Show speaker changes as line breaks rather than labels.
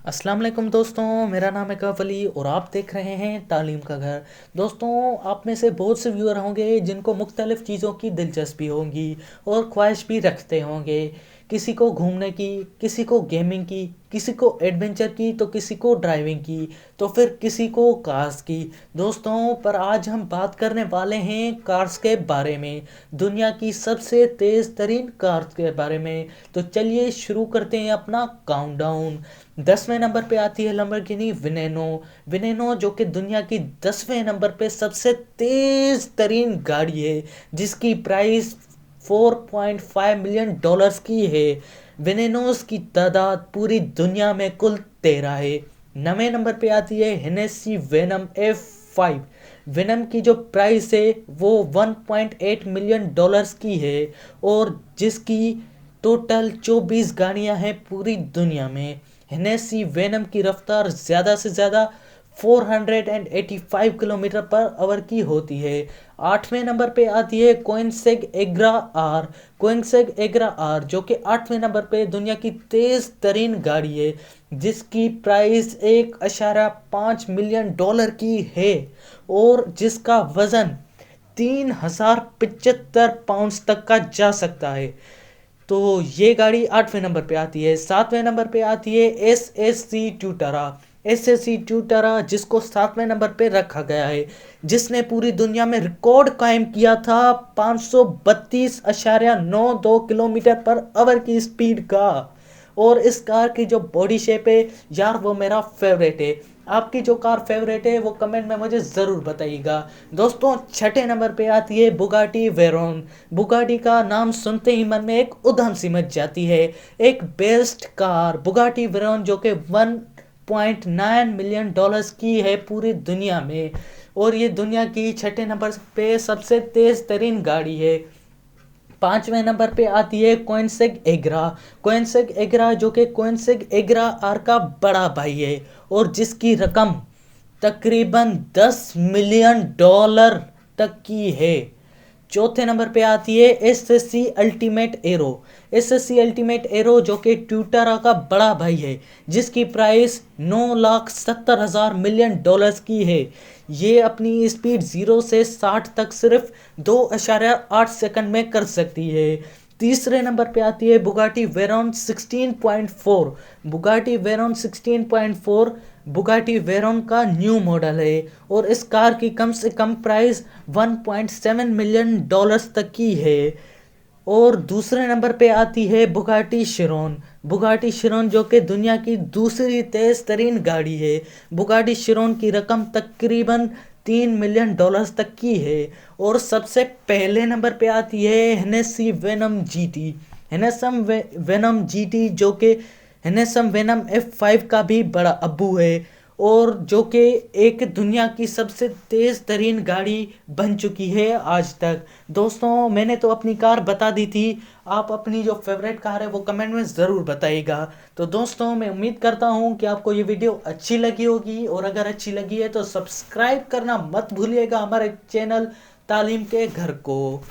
अस्सलाम वालेकुम दोस्तों, मेरा नाम है कैफ अली और आप देख रहे हैं तालीम का घर। दोस्तों, आप में से बहुत से व्यूअर होंगे जिनको मुख्तलिफ़ चीज़ों की दिलचस्पी होगी और ख्वाहिश भी रखते होंगे। किसी को घूमने की, किसी को गेमिंग की, किसी को एडवेंचर की, तो किसी को ड्राइविंग की, तो फिर किसी को कार्स की। दोस्तों, पर आज हम बात करने वाले हैं कार्स के बारे में, दुनिया की सबसे तेज़ तरीन कार्स के बारे में। तो चलिए शुरू करते हैं अपना काउंटडाउन। 10वें नंबर पे आती है लैम्बोर्गिनी विनेनो। विनेनो जो कि दुनिया की 10वें नंबर पे सबसे तेज तरीन गाड़ी है, जिसकी प्राइस 4.5 मिलियन डॉलर्स की है। विनेनोस की तादाद पूरी दुनिया में कुल 13 है। 9वें नंबर पे आती है हेनेसी वेनम F5। वेनम की जो प्राइस है वो 1.8 मिलियन डॉलर्स की है और जिसकी टोटल 24 गाड़ियां हैं पूरी दुनिया में। हेनेसी वेनम की रफ्तार ज़्यादा से ज़्यादा 485 किलोमीटर पर आवर की होती है। 8वें नंबर पे आती है कोएनिग्सेग एग्रा आर। कोएनिग्सेग एग्रा आर जो कि 8वें नंबर पे दुनिया की तेज़ तरीन गाड़ी है, जिसकी प्राइस 1.5 मिलियन डॉलर की है और जिसका वज़न 3075 पाउंड्स तक का जा सकता है। तो ये गाड़ी 8वें नंबर पे आती है। 7वें नंबर पे आती है एस सी टूटारा। एस टूटारा जिसको 7वें नंबर पे रखा गया है, जिसने पूरी दुनिया में रिकॉर्ड कायम किया था 532.92 किलोमीटर पर आवर की स्पीड का। और इस कार की जो बॉडी शेप है यार, वो मेरा फेवरेट है। आपकी जो कार फेवरेट है वो कमेंट में मुझे ज़रूर बताइएगा। दोस्तों, छठे नंबर पे आती है बुगाटी वेरोन। बुगाटी का नाम सुनते ही मन में एक उधम सी मच जाती है। एक बेस्ट कार बुगाटी वेरोन जो कि 1.9 मिलियन डॉलर्स की है पूरी दुनिया में, और ये दुनिया की छठे नंबर पे सबसे तेज़ तरीन गाड़ी है। 5वें नंबर पे आती है कोएनिग्सेग एग्रा। कोएनिग्सेग एग्रा जो कि कोएनिग्सेग एग्रा आर का बड़ा भाई है और जिसकी रकम तकरीबन 10 मिलियन डॉलर तक की है। चौथे नंबर पे आती है SSC ultimate arrow. SSC ultimate arrow जो कि ट्यूटरा का बड़ा भाई है, जिसकी प्राइस 9,70,000 मिलियन डॉलर्स की है। ये अपनी स्पीड 0 से 60 तक सिर्फ 2.8 सेकंड में कर सकती है। तीसरे नंबर पे आती है Bugatti Veyron 16.4। Bugatti Veyron 16.4 Bugatti Veyron का न्यू मॉडल है और इस कार की कम से कम प्राइस 1.7 मिलियन डॉलर्स तक की है। और दूसरे नंबर पे आती है बुगाटी शिरोन। बुगाटी शिरोन जो कि दुनिया की दूसरी तेज तरीन गाड़ी है। बुगाटी शिरोन की रकम तकरीबन 3 मिलियन डॉलर्स तक की है। और सबसे पहले नंबर पे आती है Hennessey Venom GT. Hennessey Venom GT जो कि हेनेसम वेनम F5 का भी बड़ा अब्बू है और जो कि एक दुनिया की सबसे तेज़ तरीन गाड़ी बन चुकी है आज तक। दोस्तों, मैंने तो अपनी कार बता दी थी, आप अपनी जो फेवरेट कार है वो कमेंट में ज़रूर बताइएगा। तो दोस्तों, मैं उम्मीद करता हूँ कि आपको ये वीडियो अच्छी लगी होगी और अगर अच्छी लगी है तो सब्सक्राइब करना मत भूलिएगा हमारे चैनल तालीम के घर को।